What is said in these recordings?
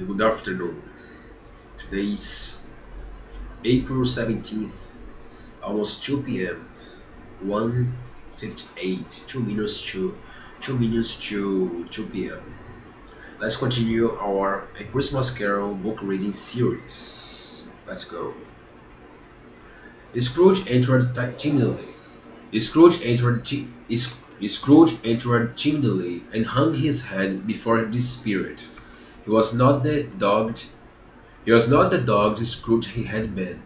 Good afternoon. Today is April 17th, almost 2 p.m. 1:58, 2 minutes to 2 p.m. Let's continue our A Christmas Carol book reading series. Let's go. Scrooge entered timidly. Scrooge entered timidly and hung his head before the spirit. He was not the dogged he was not the dogged Scrooge he had been.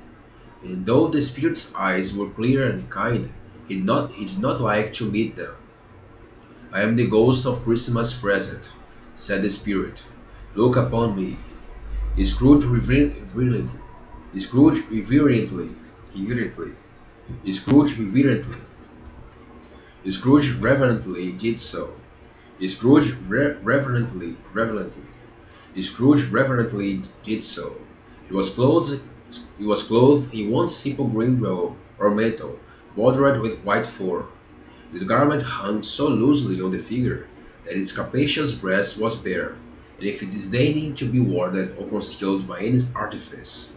And though the spirit's eyes were clear and kind, he did not like to meet them. I am the ghost of Christmas present, said the spirit. Look upon me. Scrooge reverently, Scrooge reverently, Scrooge reverently, Scrooge reverently did so. Reverently. Scrooge reverently did so. He was clothed he was clothed in one simple green robe or mantle, bordered with white fur. This garment hung so loosely on the figure that its capacious breast was bare, and if disdaining to be warded or concealed by any artifice,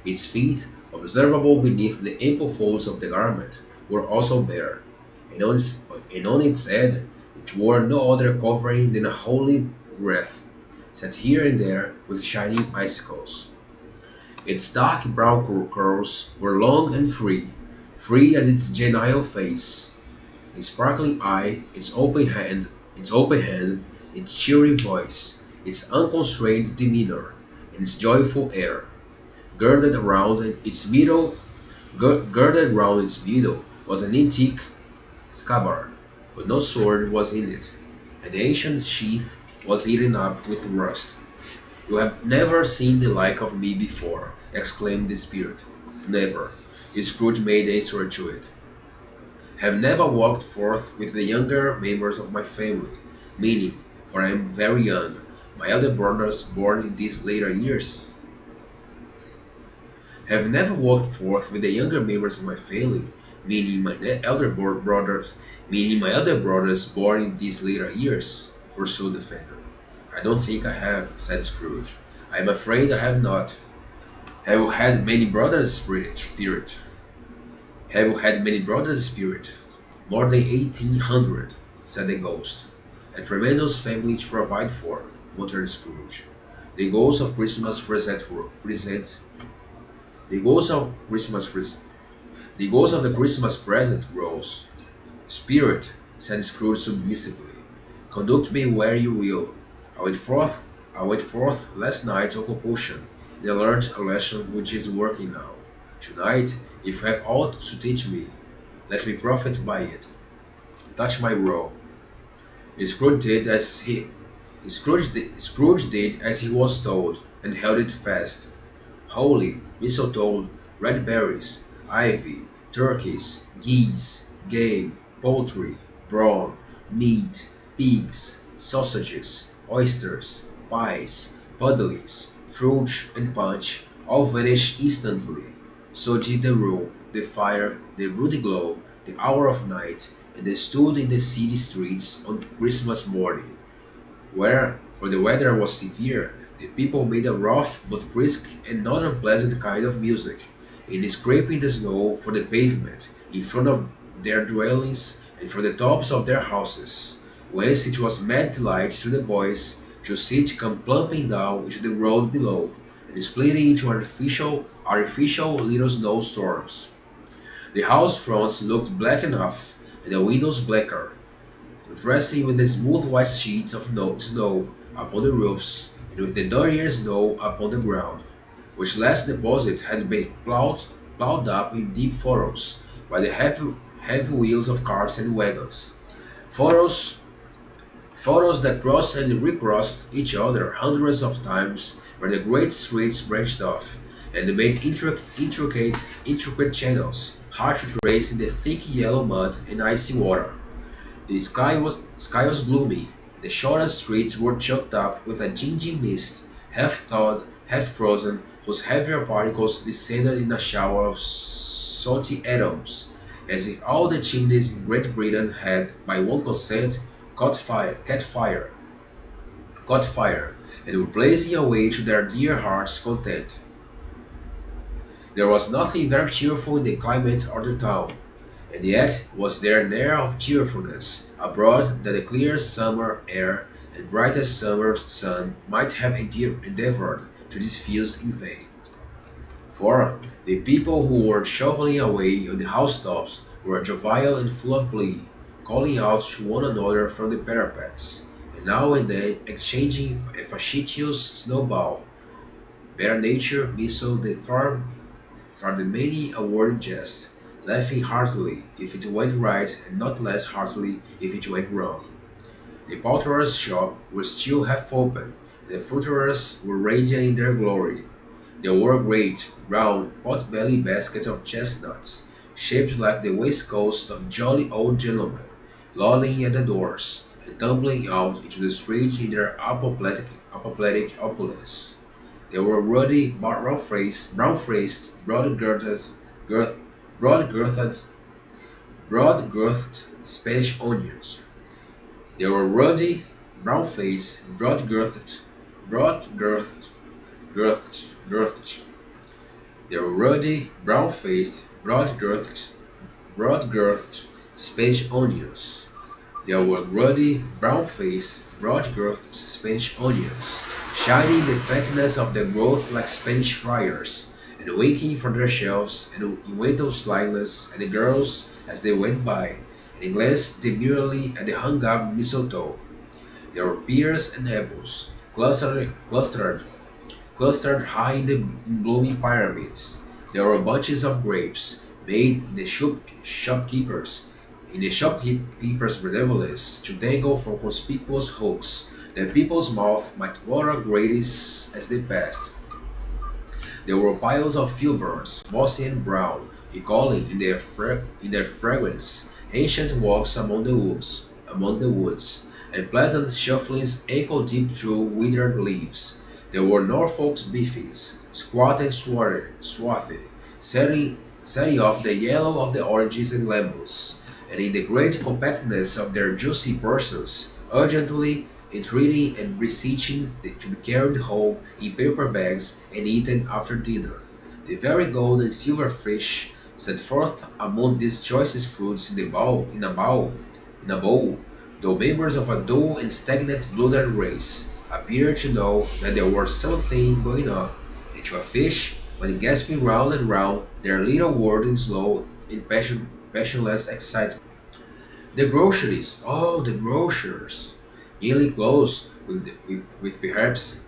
its feet, observable beneath the ample folds of the garment, were also bare, and on its head it wore no other covering than a holy wreath, set here and there with shining icicles. Its dark brown curls were long and free as its genial face, its sparkling eye, its cheery voice, its unconstrained demeanor, and its joyful air. Girded around girded round its middle was an antique scabbard, but no sword was in it, and the ancient sheath was eaten up with rust. You have never seen the like of me before, exclaimed the spirit. Never. Scrooge made answer to it. Have never walked forth with the younger members of my family, meaning, for I am very young, my elder brothers born in these later years. Have never walked forth with the younger members of my family, meaning my elder brothers born in these later years, pursued the Phantom. I don't think I have, said Scrooge. I am afraid I have not. Have you had many brothers, spirit? Have you had many brothers, spirit? More than 1,800, said the ghost. A tremendous family to provide for, muttered Scrooge. The ghost of Christmas present the ghost of Christmas pres- the ghost of the Christmas present rose. Spirit, said Scrooge submissively, conduct me where you will. I went forth last night on compulsion, and I learned a lesson which is working now. Tonight, if you have aught to teach me, let me profit by it. Touch my robe. Scrooge did as he Scrooge did as he was told, and held it fast. Holly, mistletoe, red berries, ivy, turkeys, geese, game, poultry, brawn, meat, pigs, sausages, oysters, pies, puddings, fruit, and punch all vanished instantly. So did the room, the fire, the ruddy glow, the hour of night, and they stood in the city streets on Christmas morning, where, for the weather was severe, the people made a rough but brisk and not unpleasant kind of music, in scraping the snow for the pavement in front of their dwellings and from the tops of their houses, whence it was mad delight to the boys to see it come plumping down into the road below, and splitting into artificial little snowstorms. The house fronts looked black enough, and the windows blacker, contrasting with the smooth white sheets of snow upon the roofs, and with the dirtier snow upon the ground, which last deposit had been plowed up in deep furrows by the heavy wheels of carts and wagons. Furrows, furrows that crossed and recrossed each other hundreds of times where the great streets branched off, and made intricate channels, hard to trace in the thick yellow mud and icy water. The sky was gloomy. The shortest streets were choked up with a dingy mist, half thawed, half frozen, whose heavier particles descended in a shower of salty atoms, as if all the chimneys in Great Britain had, by one consent, caught fire, and were blazing away to their dear hearts' content. There was nothing very cheerful in the climate or the town, and yet was there an air of cheerfulness abroad that the clear summer air and brightest summer sun might have endeavored to diffuse in vain. For the people who were shoveling away on the housetops were jovial and full of glee, calling out to one another from the parapets, and now and then exchanging a facetious snowball. Better nature mistled the farm for the many a word jest, laughing heartily if it went right and not less heartily if it went wrong. The poulterer's shop was still half open, and the fruiterers were radiant in their glory. There were great, round, pot-bellied baskets of chestnuts, shaped like the waistcoats of jolly old gentlemen, lolling at the doors, and tumbling out into the street in their apoplectic opulence. There were ruddy, brown-faced, girth, broad-girthed, broad-girthed Spanish onions. There were ruddy, brown-faced, broad-girthed, girthed. There were ruddy, brown-faced, broad-girthed Spanish onions. There were ruddy, brown-faced, broad-girthed Spanish onions, shining in the fatness of their growth like Spanish friars, and winking from their shelves and in windows lightless at the girls as they went by, and glanced demurely at the hung-up mistletoe. There were pears and apples, clustered high in blooming pyramids. There were bunches of grapes, made in the shopkeeper's benevolence to dangle from conspicuous hooks, that people's mouths might water gratis as they passed. There were piles of filberts, mossy and brown, recalling in their fragrance ancient walks among the woods, and pleasant shufflings ankle deep through withered leaves. There were Norfolk's beefings, squat and swarthy, setting off the yellow of the oranges and lemons, and in the great compactness of their juicy persons, urgently entreating and beseeching to be carried home in paper bags and eaten after dinner. The very gold and silver fish set forth among these choicest fruits in a bowl, though members of a dull and stagnant blooded race, appeared to know that there was something going on, and to a fish, when gasping round and round their little world in slow and passionless excitement. The groceries, oh, the grocers! Nearly close with perhaps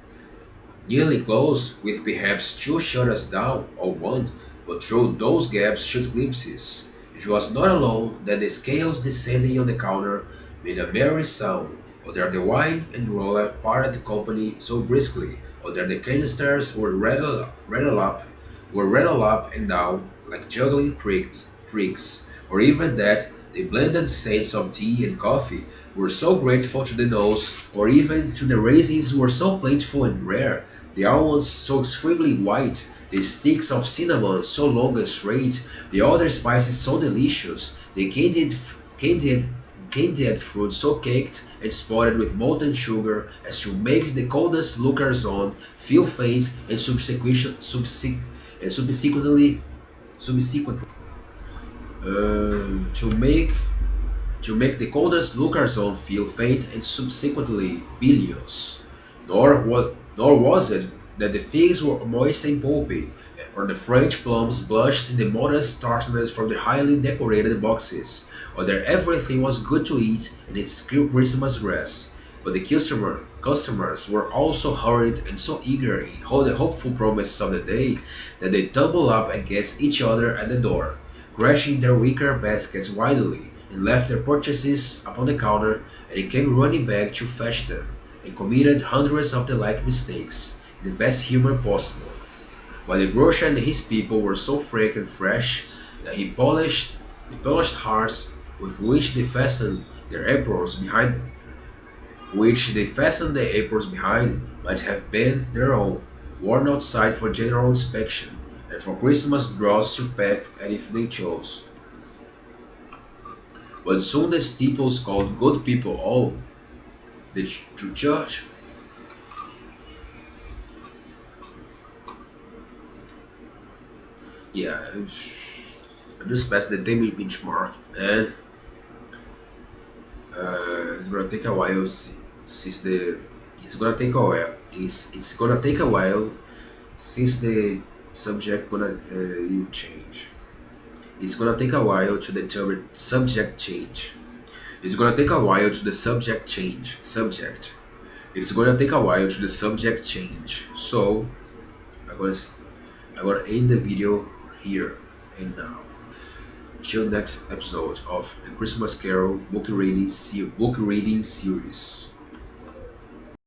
nearly close with perhaps two shutters down or one, but through those gaps shoot glimpses. It was not alone that the scales descending on the counter made a merry sound, or that the wine and roller parted company so briskly, or that the canisters were rattled up and down like juggling tricks, or even that the blended scents of tea and coffee were so grateful to the nose, or even to the raisins were so plentiful and rare, the almonds so extremely white, the sticks of cinnamon so long and straight, the other spices so delicious, the candied fruit so caked and spotted with molten sugar as to make the coldest lookers on feel faint and subsequently to make the coldest lookers on feel faint and subsequently bilious. Nor was it that the figs were moist and pulpy, or the French plums blushed in the modest tartness from the highly decorated boxes, or that everything was good to eat in its Christmas grass. But the customers were also hurried and so eager in the hopeful promise of the day that they tumbled up against each other at the door, crashing their wicker baskets wildly, and left their purchases upon the counter, and came running back to fetch them, and committed hundreds of the like mistakes, in the best humor possible. While the grocer and his people were so frank and fresh that he polished the polished hearts with which they fastened their aprons behind, might have been their own, worn outside for general inspection, and for Christmas draws to pack at if they chose. But soon the steeples called good people all, the church Yeah, I just passed the 10 minute benchmark, and it's gonna take a while since the it's gonna take a while. It's gonna take a while since the subject gonna you change. It's gonna take a while to determine subject change. It's gonna take a while to the subject change. Subject. It's gonna take a while to the subject change. So I'm gonna s- I'm gonna end the video here and now. Till next episode of A Christmas Carol book reading series.